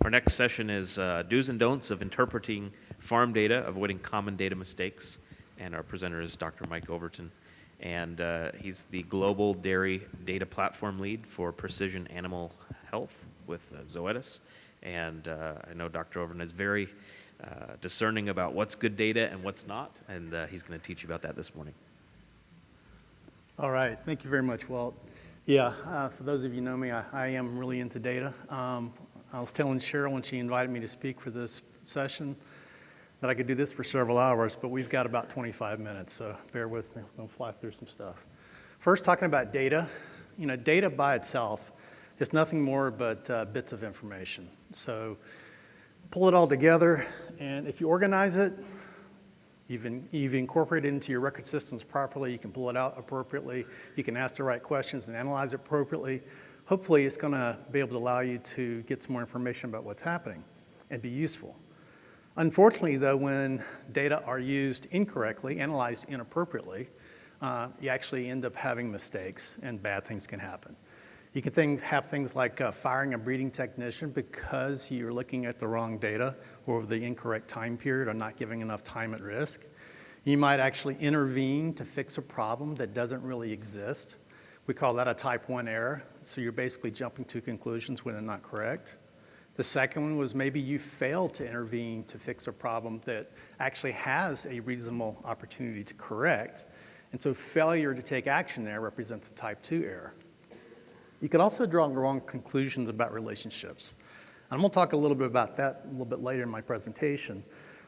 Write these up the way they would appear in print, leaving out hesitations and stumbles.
Our next session is do's and don'ts of interpreting farm data, avoiding common data mistakes. And our presenter is Dr. Mike Overton. And he's the Global Dairy Data Platform Lead for Precision Animal Health with Zoetis. And I know Dr. Overton is very discerning about what's good data and what's not, and he's going to teach you about that this morning. All right, thank you very much, Walt. Yeah, for those of you who know me, I am really into data. I was telling Cheryl when she invited me to speak for this session that I could do this for several hours, but we've got about 25 minutes, so bear with me. We'll fly through some stuff. First, talking about data. You know, data by itself is nothing more but bits of information. So pull it all together, and if you organize it, you've incorporated it into your record systems properly, you can pull it out appropriately, you can ask the right questions and analyze it appropriately. Hopefully it's going to be able to allow you to get some more information about what's happening and be useful. Unfortunately, though, when data are used incorrectly, analyzed inappropriately, you actually end up having mistakes and bad things can happen. You can have things like firing a breeding technician because you're looking at the wrong data or the incorrect time period or not giving enough time at risk. You might actually intervene to fix a problem that doesn't really exist. We call that a type 1 error. So you're basically jumping to conclusions when they're not correct. The second one was maybe you failed to intervene to fix a problem that actually has a reasonable opportunity to correct. And so failure to take action there represents a type 2 error. You could also draw wrong conclusions about relationships. I'm going to talk a little bit about that a little bit later in my presentation.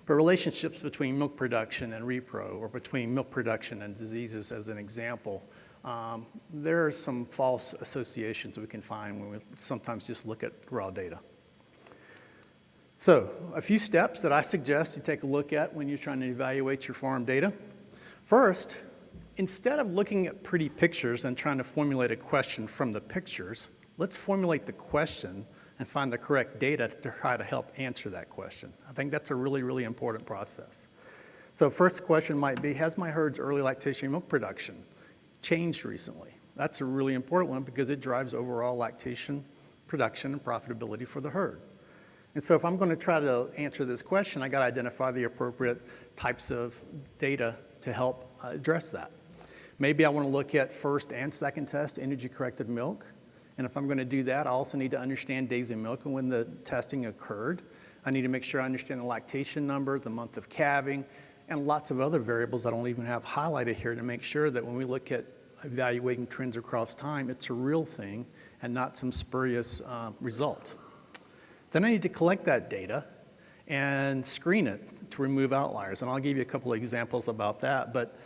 But relationships between milk production and repro, or between milk production and diseases as an example, there are some false associations we can find when we sometimes just look at raw data. So a few steps that I suggest you take a look at when you're trying to evaluate your farm data. First, instead of looking at pretty pictures and trying to formulate a question from the pictures, let's formulate the question and find the correct data to try to help answer that question. I think that's a really, really important process. So first question might be, has my herd's early lactation milk production changed recently? That's a really important one because it drives overall lactation production and profitability for the herd. And so if I'm going to try to answer this question, I got to identify the appropriate types of data to help address that. Maybe I want to look at first and second test energy-corrected milk. And if I'm going to do that, I also need to understand days in milk and when the testing occurred. I need to make sure I understand the lactation number, the month of calving, and lots of other variables I don't even have highlighted here to make sure that when we look at evaluating trends across time, it's a real thing and not some spurious result. Then I need to collect that data and screen it to remove outliers. And I'll give you a couple of examples about that. But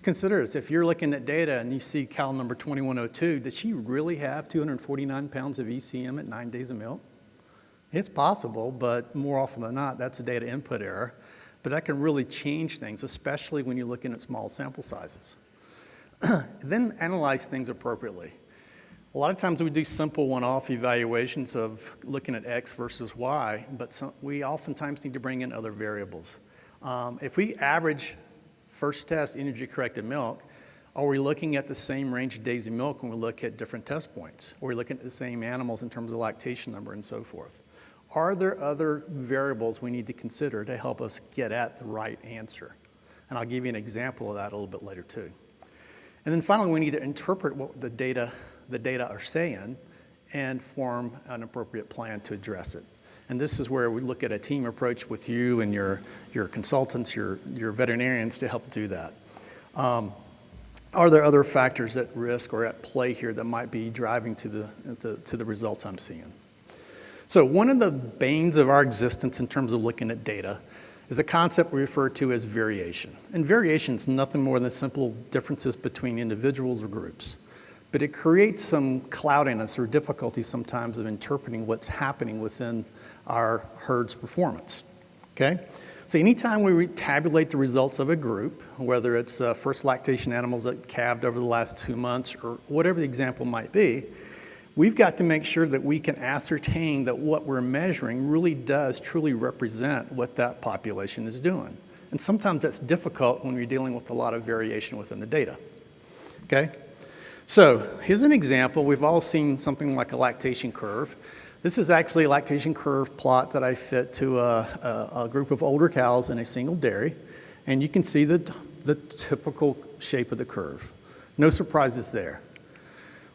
consider this, if you're looking at data and you see cow number 2102, does she really have 249 pounds of ECM at 9 days of milk? It's possible, but more often than not, that's a data input error. But that can really change things, especially when you're looking at small sample sizes. Then analyze things appropriately. A lot of times we do simple one-off evaluations of looking at X versus Y, but we oftentimes need to bring in other variables. If we average first test energy-corrected milk, are we looking at the same range of days of milk when we look at different test points? Are we looking at the same animals in terms of lactation number and so forth? Are there other variables we need to consider to help us get at the right answer? And I'll give you an example of that a little bit later too. And then finally, we need to interpret what the data are saying and form an appropriate plan to address it. And this is where we look at a team approach with you and your consultants, your veterinarians to help do that. Are there other factors at risk or at play here that might be driving to the results I'm seeing? So one of the banes of our existence in terms of looking at data is a concept we refer to as variation. And variation is nothing more than simple differences between individuals or groups. But it creates some cloudiness or difficulty sometimes of interpreting what's happening within our herd's performance, okay? So anytime we tabulate the results of a group, whether it's first lactation animals that calved over the last 2 months or whatever the example might be, we've got to make sure that we can ascertain that what we're measuring really does truly represent what that population is doing. And sometimes that's difficult when you're dealing with a lot of variation within the data, okay? So here's an example. We've all seen something like a lactation curve. This is actually a lactation curve plot that I fit to a group of older cows in a single dairy. And you can see the typical shape of the curve. No surprises there.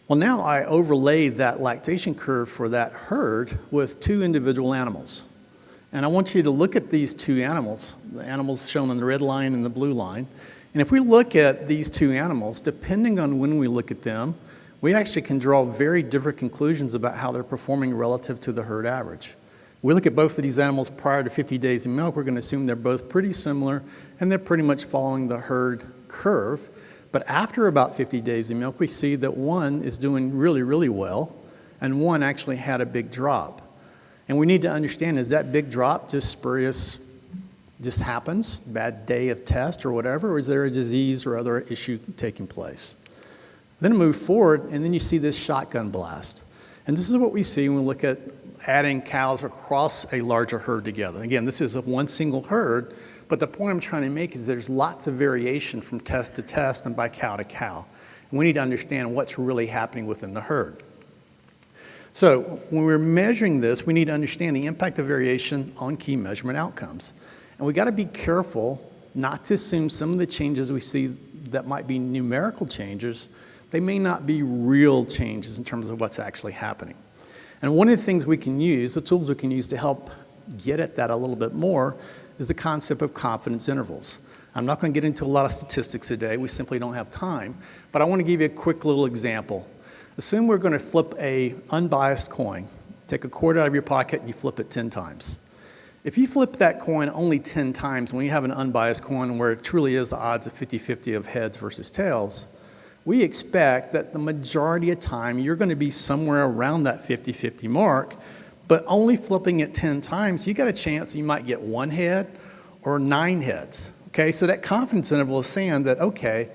Well, now I overlaid that lactation curve for that herd with two individual animals. And I want you to look at these two animals, the animals shown on the red line and the blue line. And if we look at these two animals, depending on when we look at them, we actually can draw very different conclusions about how they're performing relative to the herd average. We look at both of these animals prior to 50 days of milk, we're going to assume they're both pretty similar and they're pretty much following the herd curve. But after about 50 days of milk, we see that one is doing really, really well and one actually had a big drop. And we need to understand, is that big drop just spurious, just happens, bad day of test or whatever, or is there a disease or other issue taking place? Then move forward, and then you see this shotgun blast. And this is what we see when we look at adding cows across a larger herd together. Again, this is one single herd, but the point I'm trying to make is there's lots of variation from test to test and by cow to cow. And we need to understand what's really happening within the herd. So when we're measuring this, we need to understand the impact of variation on key measurement outcomes. And we got to be careful not to assume some of the changes we see that might be numerical changes, they may not be real changes in terms of what's actually happening. And one of the things we can use, the tools we can use to help get at that a little bit more, is the concept of confidence intervals. I'm not going to get into a lot of statistics today, we simply don't have time, but I want to give you a quick little example. Assume we're going to flip a unbiased coin. Take a quarter out of your pocket and you flip it 10 times. If you flip that coin only 10 times, when you have an unbiased coin where it truly is the odds of 50-50 of heads versus tails, we expect that the majority of time you're going to be somewhere around that 50-50 mark, but only flipping it 10 times, you got a chance you might get one head or 9 heads. Okay, so that confidence interval is saying that, okay,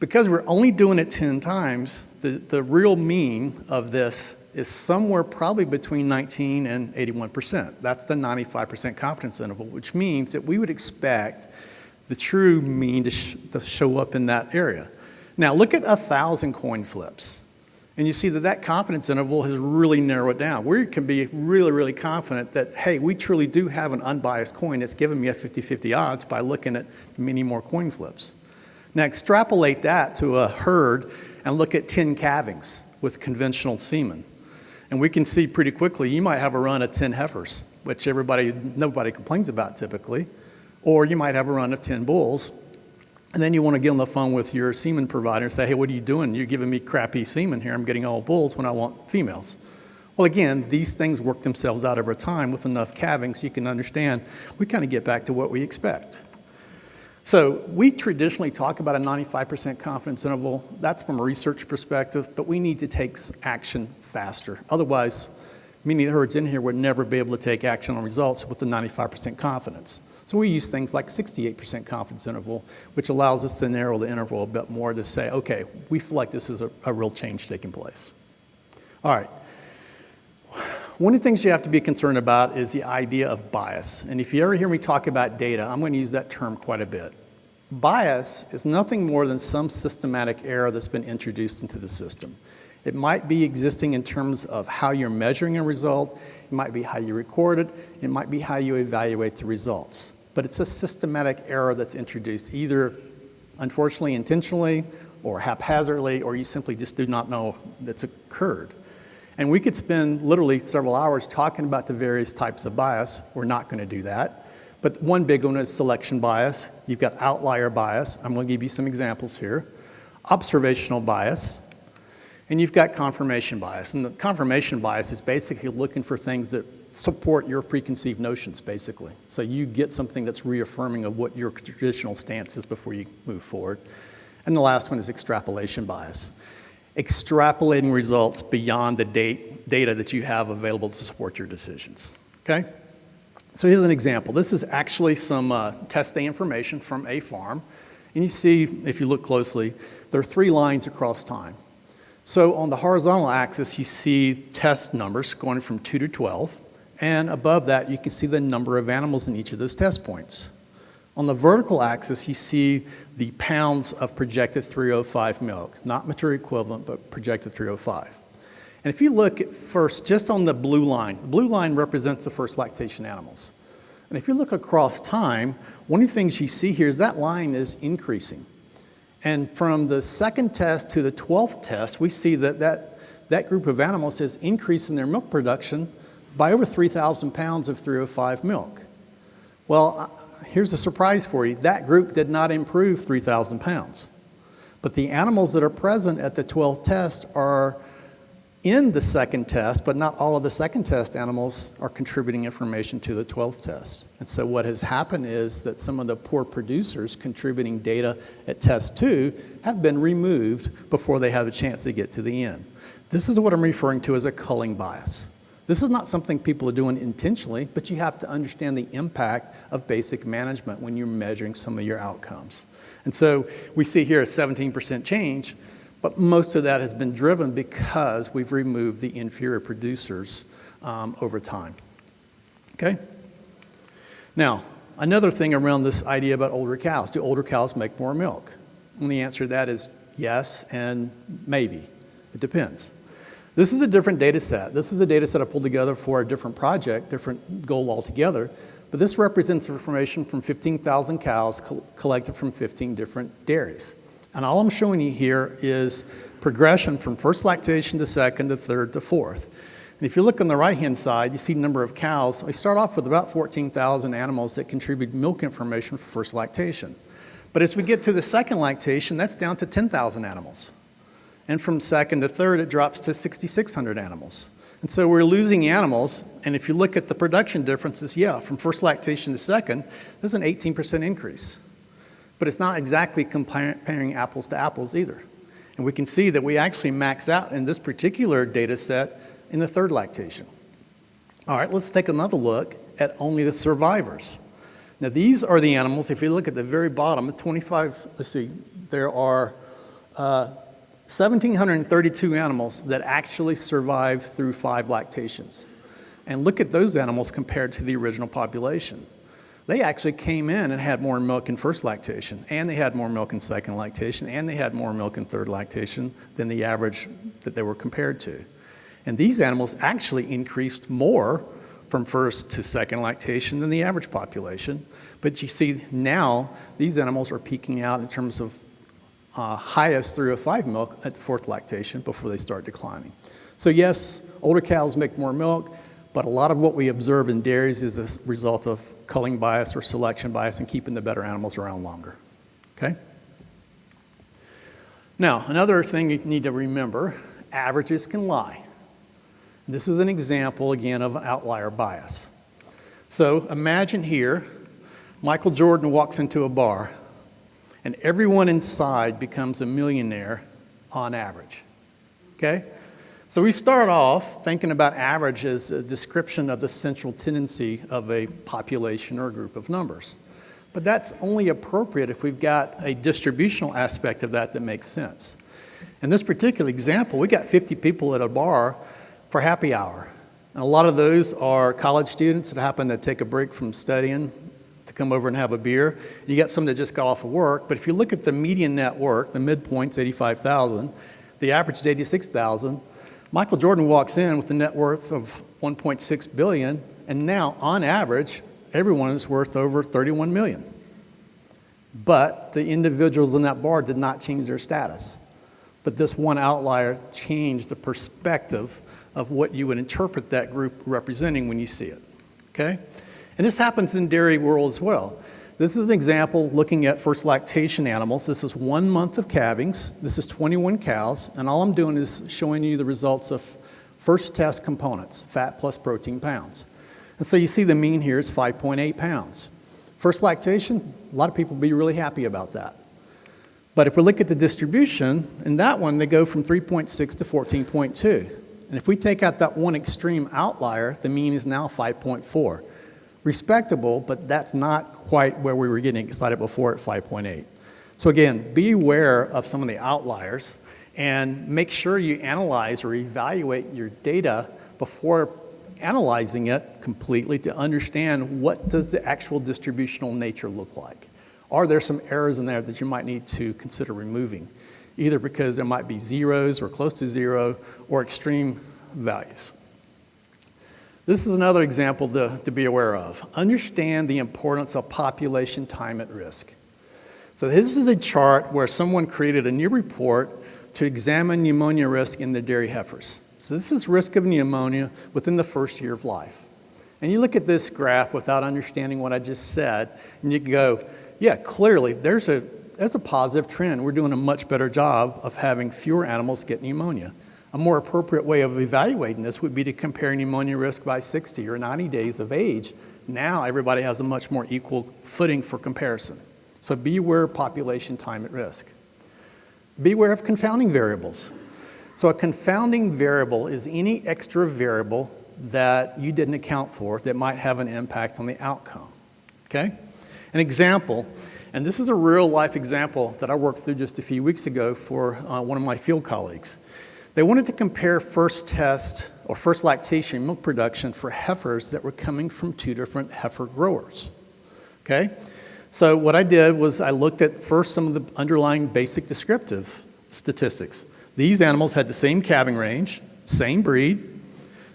because we're only doing it 10 times, the real mean of this is somewhere probably between 19 and 81%. That's the 95% confidence interval, which means that we would expect the true mean to show up in that area. Now look at 1,000 coin flips, and you see that confidence interval has really narrowed down. We can be really, really confident that, hey, we truly do have an unbiased coin that's giving me a 50-50 odds by looking at many more coin flips. Now extrapolate that to a herd and look at 10 calvings with conventional semen. And we can see pretty quickly you might have a run of 10 heifers, which nobody complains about typically, or you might have a run of 10 bulls. And then you want to get on the phone with your semen provider and say, hey, what are you doing? You're giving me crappy semen here. I'm getting all bulls when I want females. Well, again, these things work themselves out over time with enough calvings. You can understand we kind of get back to what we expect. So we traditionally talk about a 95% confidence interval. That's from a research perspective, but we need to take action faster. Otherwise, many of the herds in here would never be able to take action on results with the 95% confidence. So we use things like 68% confidence interval, which allows us to narrow the interval a bit more to say, okay, we feel like this is a real change taking place. All right. One of the things you have to be concerned about is the idea of bias. And if you ever hear me talk about data, I'm going to use that term quite a bit. Bias is nothing more than some systematic error that's been introduced into the system. It might be existing in terms of how you're measuring a result. It might be how you record it. It might be how you evaluate the results. But it's a systematic error that's introduced, either unfortunately intentionally or haphazardly, or you simply just do not know that's occurred. And we could spend literally several hours talking about the various types of bias. We're not going to do that. But one big one is selection bias. You've got outlier bias. I'm going to give you some examples here. Observational bias. And you've got confirmation bias. And the confirmation bias is basically looking for things that support your preconceived notions, basically. So you get something that's reaffirming of what your traditional stance is before you move forward. And the last one is extrapolation bias. Extrapolating results beyond the data that you have available to support your decisions. Okay? So here's an example. This is actually some test day information from a farm. And you see, if you look closely, there are 3 lines across time. So on the horizontal axis, you see test numbers going from 2 to 12. And above that, you can see the number of animals in each of those test points. On the vertical axis, you see the pounds of projected 305 milk, not mature equivalent, but projected 305. And if you look at first just on the blue line represents the first lactation animals. And if you look across time, one of the things you see here is that line is increasing. And from the second test to the 12th test, we see that group of animals has increased in their milk production by over 3,000 pounds of 305 milk. Well, here's a surprise for you. That group did not improve 3,000 pounds. But the animals that are present at the 12th test are in the second test, but not all of the second test animals are contributing information to the 12th test. And so what has happened is that some of the poor producers contributing data at test 2 have been removed before they have a chance to get to the end. This is what I'm referring to as a culling bias. This is not something people are doing intentionally, but you have to understand the impact of basic management when you're measuring some of your outcomes. And so we see here a 17% change, but most of that has been driven because we've removed the inferior producers over time. Okay? Now, another thing around this idea about older cows. Do older cows make more milk? And the answer to that is yes and maybe. It depends. This is a different data set. This is a data set I pulled together for a different project, different goal altogether. But this represents information from 15,000 cows collected from 15 different dairies. And all I'm showing you here is progression from first lactation to second to third to fourth. And if you look on the right-hand side, you see the number of cows. I start off with about 14,000 animals that contribute milk information for first lactation. But as we get to the second lactation, that's down to 10,000 animals. And from second to third, it drops to 6,600 animals. And so we're losing animals, and if you look at the production differences, yeah, from first lactation to second, there's an 18% increase. But it's not exactly comparing apples to apples either. And we can see that we actually max out in this particular data set in the third lactation. All right, let's take another look at only the survivors. Now these are the animals, if you look at the very bottom, 25, let's see, there are 1,732 animals that actually survived through 5 lactations. And look at those animals compared to the original population. They actually came in and had more milk in first lactation, and they had more milk in second lactation, and they had more milk in third lactation than the average that they were compared to. And these animals actually increased more from first to second lactation than the average population. But you see now these animals are peaking out in terms of highest 305 milk at the fourth lactation before they start declining. So yes, older cows make more milk, but a lot of what we observe in dairies is a result of culling bias or selection bias and keeping the better animals around longer. Okay? Now, another thing you need to remember, averages can lie. This is an example, again, of an outlier bias. So imagine here, Michael Jordan walks into a bar, and everyone inside becomes a millionaire on average. Okay? So we start off thinking about average as a description of the central tendency of a population or a group of numbers. But that's only appropriate if we've got a distributional aspect of that that makes sense. In this particular example, we got 50 people at a bar for happy hour. And a lot of those are college students that happen to take a break from studying to come over and have a beer. You got some that just got off of work, but if you look at the median net worth, the midpoint's 85,000, the average is 86,000. Michael Jordan walks in with a net worth of 1.6 billion, and now on average, everyone is worth over 31 million. But the individuals in that bar did not change their status. But this one outlier changed the perspective of what you would interpret that group representing when you see it. Okay? And this happens in dairy world as well. This is an example looking at first lactation animals. This is 1 month of calvings. This is 21 cows, and all I'm doing is showing you the results of first test components, fat plus protein pounds. And so you see the mean here is 5.8 pounds. First lactation, a lot of people will be really happy about that. But if we look at the distribution, in that one they go from 3.6 to 14.2. And if we take out that one extreme outlier, the mean is now 5.4. Respectable, but that's not quite where we were getting excited before at 5.8. So again, be aware of some of the outliers and make sure you analyze or evaluate your data before analyzing it completely to understand what does the actual distributional nature look like. Are there some errors in there that you might need to consider removing, either because there might be zeros or close to zero or extreme values. This is another example to be aware of. Understand the importance of population time at risk. So this is a chart where someone created a new report to examine pneumonia risk in the dairy heifers. So this is risk of pneumonia within the first year of life. And you look at this graph without understanding what I just said, and you can go, yeah, clearly there's a positive trend. We're doing a much better job of having fewer animals get pneumonia. A more appropriate way of evaluating this would be to compare pneumonia risk by 60 or 90 days of age. Now everybody has a much more equal footing for comparison. So be aware of population time at risk. Beware of confounding variables. So a confounding variable is any extra variable that you didn't account for that might have an impact on the outcome. Okay? An example, and this is a real life example that I worked through just a few weeks ago for one of my field colleagues. They wanted to compare first test or first lactation milk production for heifers that were coming from 2 different heifer growers. Okay? So what I did was I looked at first some of the underlying basic descriptive statistics. These animals had the same calving range, same breed,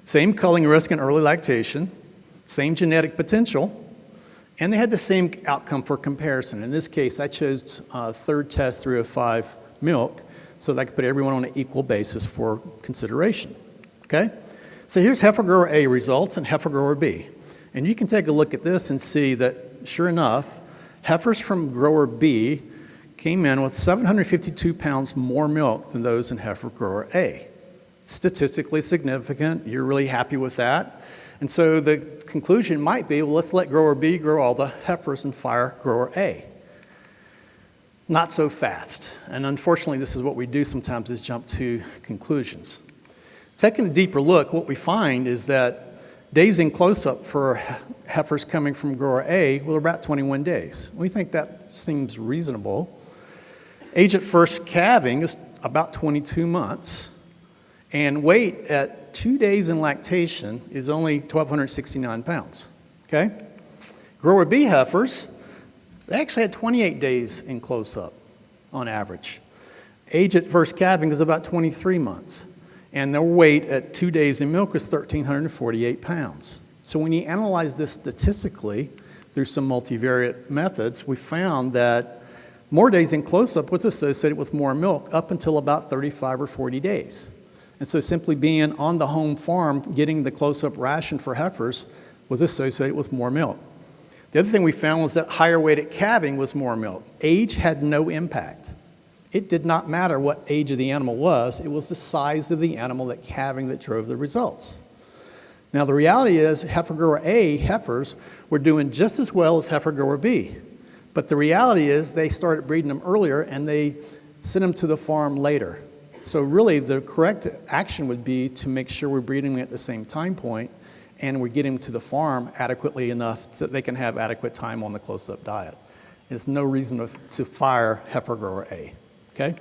same culling risk and early lactation, same genetic potential, and they had the same outcome for comparison. In this case, I chose third test 3 of 5 milk so that I could put everyone on an equal basis for consideration. Okay? So here's heifer grower A results and heifer grower B. And you can take a look at this and see that, sure enough, heifers from grower B came in with 752 pounds more milk than those in heifer grower A. Statistically significant, you're really happy with that. And so the conclusion might be, well, let's let grower B grow all the heifers and fire grower A. Not so fast. And unfortunately, this is what we do sometimes, is jump to conclusions. Taking a deeper look, what we find is that days in close-up for heifers coming from grower A were about 21 days. We think that seems reasonable. Age at first calving is about 22 months. And weight at 2 days in lactation is only 1,269 pounds. Okay? Grower B heifers, they actually had 28 days in close-up on average. Age at first calving is about 23 months. And their weight at 2 days in milk was 1,348 pounds. So when you analyze this statistically through some multivariate methods, we found that more days in close-up was associated with more milk up until about 35 or 40 days. And so simply being on the home farm, getting the close-up ration for heifers was associated with more milk. The other thing we found was that higher weight at calving was more milk. Age had no impact. It did not matter what age of the animal was. It was the size of the animal at calving that drove the results. Now the reality is heifer grower A heifers were doing just as well as heifer grower B. But the reality is they started breeding them earlier and they sent them to the farm later. So really the correct action would be to make sure we're breeding them at the same time point and we're getting them to the farm adequately enough that they can have adequate time on the close-up diet. There's no reason to fire heifer grower A. Okay?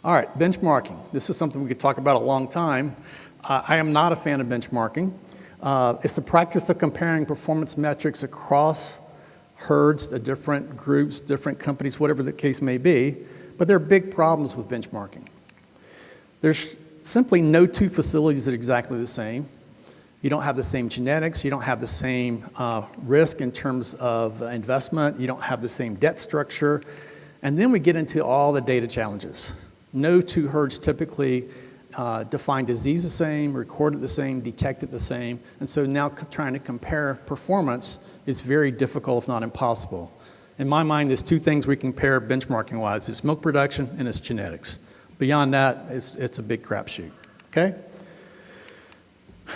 All right, benchmarking. This is something we could talk about a long time. I am not a fan of benchmarking. It's the practice of comparing performance metrics across herds, the different groups, different companies, whatever the case may be. But there are big problems with benchmarking. There's simply no 2 facilities that are exactly the same. You don't have the same genetics. You don't have the same risk in terms of investment. You don't have the same debt structure. And then we get into all the data challenges. No 2 herds typically define disease the same, record it the same, detect it the same. And so now trying to compare performance is very difficult, if not impossible. In my mind, there's 2 things we compare benchmarking-wise. It's milk production and it's genetics. Beyond that, it's a big crapshoot, okay?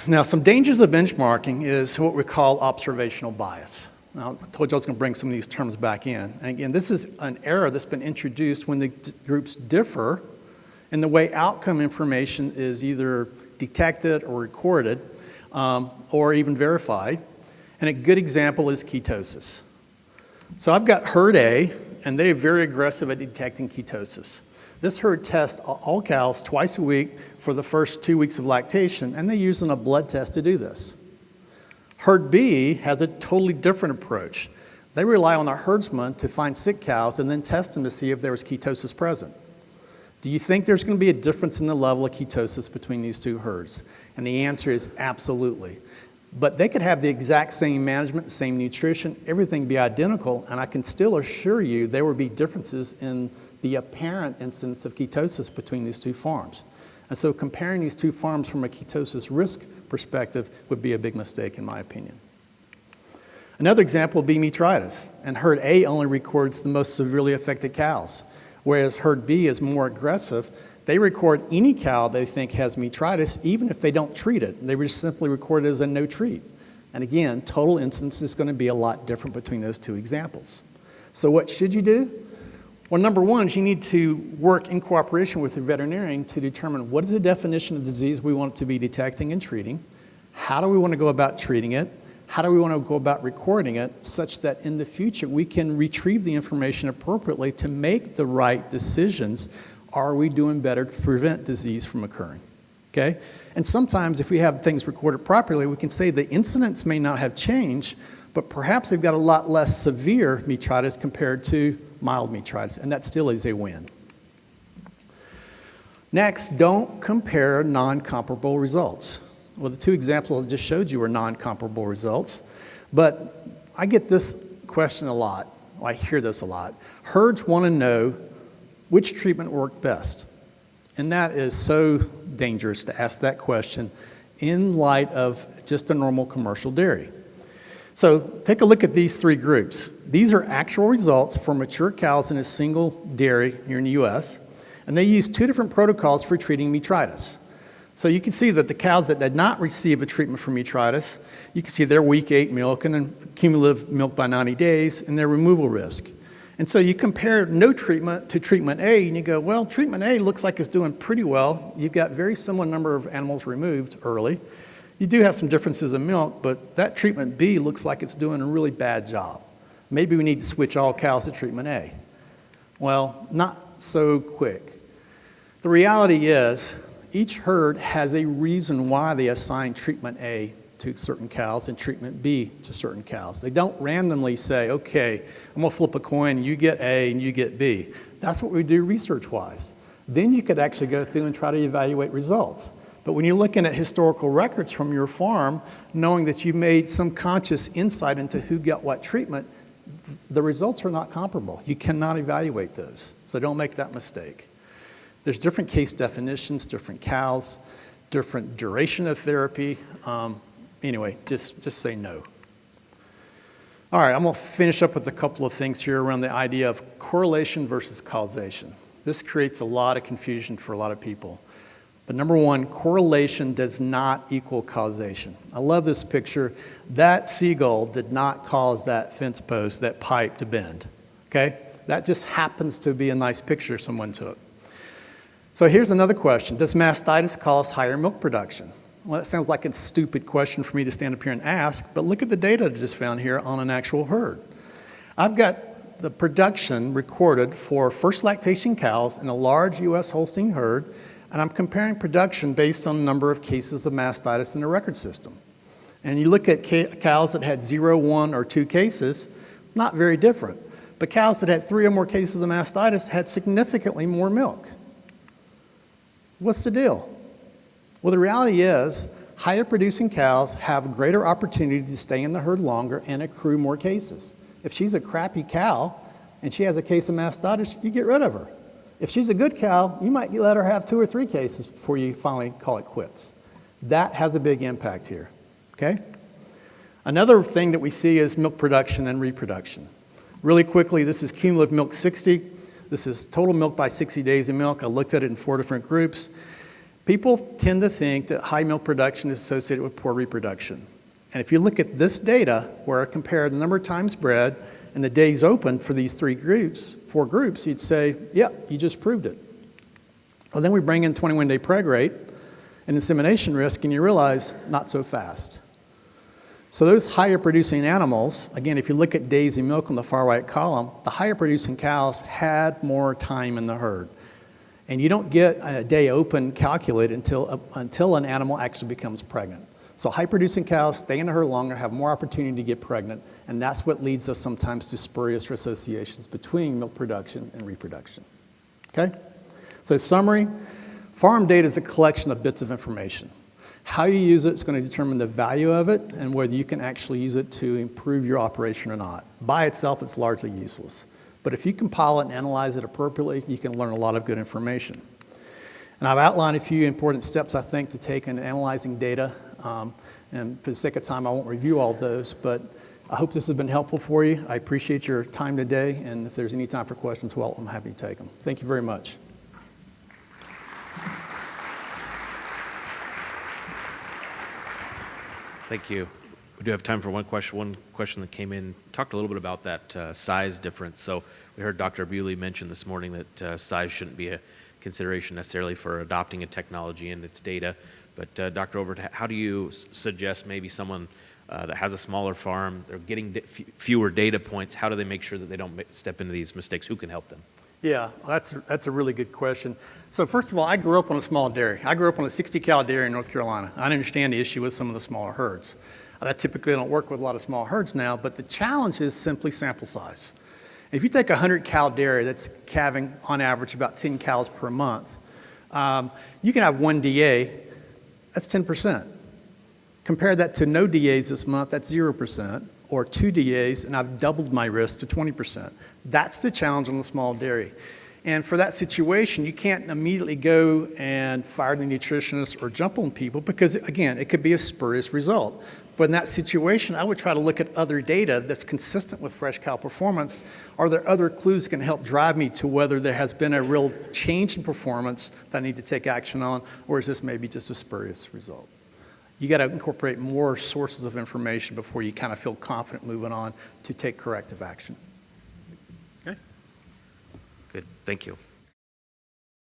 Now, some dangers of benchmarking is what we call observational bias. Now, I told you I was going to bring some of these terms back in. And again, this is an error that's been introduced when the groups differ in the way outcome information is either detected or recorded or even verified. And a good example is ketosis. So I've got herd A, and they're very aggressive at detecting ketosis. This herd tests all cows twice a week for the first 2 weeks of lactation, and they're using a blood test to do this. Herd B has a totally different approach. They rely on their herdsman to find sick cows and then test them to see if there was ketosis present. Do you think there's going to be a difference in the level of ketosis between these two herds? And the answer is absolutely. But they could have the exact same management, same nutrition, everything be identical, and I can still assure you there would be differences in the apparent incidence of ketosis between these two farms. And so comparing these two farms from a ketosis risk perspective would be a big mistake in my opinion. Another example would be metritis, and herd A only records the most severely affected cows, whereas herd B is more aggressive. They record any cow they think has metritis, even if they don't treat it. They just simply record it as a no treat. And again, total incidence is going to be a lot different between those two examples. So what should you do? Well, number one is you need to work in cooperation with your veterinarian to determine what is the definition of disease we want to be detecting and treating, how do we want to go about treating it, how do we want to go about recording it such that in the future we can retrieve the information appropriately to make the right decisions. Are we doing better to prevent disease from occurring? Okay? And sometimes if we have things recorded properly, we can say the incidence may not have changed, but perhaps they've got a lot less severe metritis compared to mild metritis, and that still is a win. Next, don't compare non-comparable results. Well, the two examples I just showed you were non-comparable results, but I get this question a lot. Well, I hear this a lot. Herds want to know which treatment worked best. And that is so dangerous to ask that question in light of just a normal commercial dairy. So take a look at these three groups. These are actual results for mature cows in a single dairy here in the US, and they use two different protocols for treating metritis. So you can see that the cows that did not receive a treatment for metritis, you can see their week 8 milk and then cumulative milk by 90 days and their removal risk. And so you compare no treatment to treatment A, and you go, well, treatment A looks like it's doing pretty well. You've got very similar number of animals removed early. You do have some differences in milk, but that treatment B looks like it's doing a really bad job. Maybe we need to switch all cows to treatment A. Well, not so quick. The reality is, each herd has a reason why they assign treatment A to certain cows and treatment B to certain cows. They don't randomly say, okay, I'm gonna flip a coin, you get A and you get B. That's what we do research-wise. Then you could actually go through and try to evaluate results. But when you're looking at historical records from your farm, knowing that you made some conscious insight into who got what treatment, the results are not comparable. You cannot evaluate those. So don't make that mistake. There's different case definitions, different cows, different duration of therapy. Anyway, just say no. All right, I'm going to finish up with a couple of things here around the idea of correlation versus causation. This creates a lot of confusion for a lot of people. But number one, correlation does not equal causation. I love this picture. That seagull did not cause that fence post, that pipe to bend. Okay? That just happens to be a nice picture someone took. So here's another question. Does mastitis cause higher milk production? Well, that sounds like a stupid question for me to stand up here and ask, but look at the data I just found here on an actual herd. I've got the production recorded for first lactation cows in a large U.S. Holstein herd, and I'm comparing production based on the number of cases of mastitis in the record system. And you look at cows that had 0, 1, or 2 cases, not very different. But cows that had 3 or more cases of mastitis had significantly more milk. What's the deal? Well, the reality is, higher producing cows have greater opportunity to stay in the herd longer and accrue more cases. If she's a crappy cow and she has a case of mastitis, you get rid of her. If she's a good cow, you might let her have 2 or 3 cases before you finally call it quits. That has a big impact here, okay? Another thing that we see is milk production and reproduction. Really quickly, this is cumulative milk 60. This is total milk by 60 days of milk. I looked at it in 4 different groups. People tend to think that high milk production is associated with poor reproduction. And if you look at this data, where I compare the number of times bred and the days open for these 4 groups, you'd say, yeah, you just proved it. Well, then we bring in 21-day preg rate and insemination risk, and you realize not so fast. So those higher producing animals, again, if you look at days in milk on the far right column, the higher producing cows had more time in the herd. And you don't get a day open calculated until an animal actually becomes pregnant. So high producing cows stay in the herd longer, have more opportunity to get pregnant, and that's what leads us sometimes to spurious associations between milk production and reproduction. Okay? So summary, farm data is a collection of bits of information. How you use it is going to determine the value of it and whether you can actually use it to improve your operation or not. By itself, it's largely useless. But if you compile it and analyze it appropriately, you can learn a lot of good information. And I've outlined a few important steps, I think, to take in analyzing data. And for the sake of time, I won't review all those, but I hope this has been helpful for you. I appreciate your time today, and if there's any time for questions, well, I'm happy to take them. Thank you very much. Thank you. We do have time for one question. One question that came in talked a little bit about that size difference. So we heard Dr. Bewley mention this morning that size shouldn't be a consideration necessarily for adopting a technology and its data. But Dr. Overton, how do you suggest maybe someone that has a smaller farm, they're getting fewer data points, how do they make sure that they don't step into these mistakes? Who can help them? Yeah, that's a really good question. So first of all, I grew up on a small dairy. I grew up on a 60-cow dairy in North Carolina. I understand the issue with some of the smaller herds. I typically don't work with a lot of small herds now, but the challenge is simply sample size. If you take a 100-cow dairy that's calving on average about 10 cows per month, you can have one DA, that's 10%. Compare that to no DAs this month, that's 0%, or 2 DAs, and I've doubled my risk to 20%. That's the challenge on the small dairy. And for that situation, you can't immediately go and fire the nutritionist or jump on people because, again, it could be a spurious result. But in that situation, I would try to look at other data that's consistent with fresh cow performance. Are there other clues that can help drive me to whether there has been a real change in performance that I need to take action on, or is this maybe just a spurious result? You got to incorporate more sources of information before you kind of feel confident moving on to take corrective action. Okay? Good. Thank you.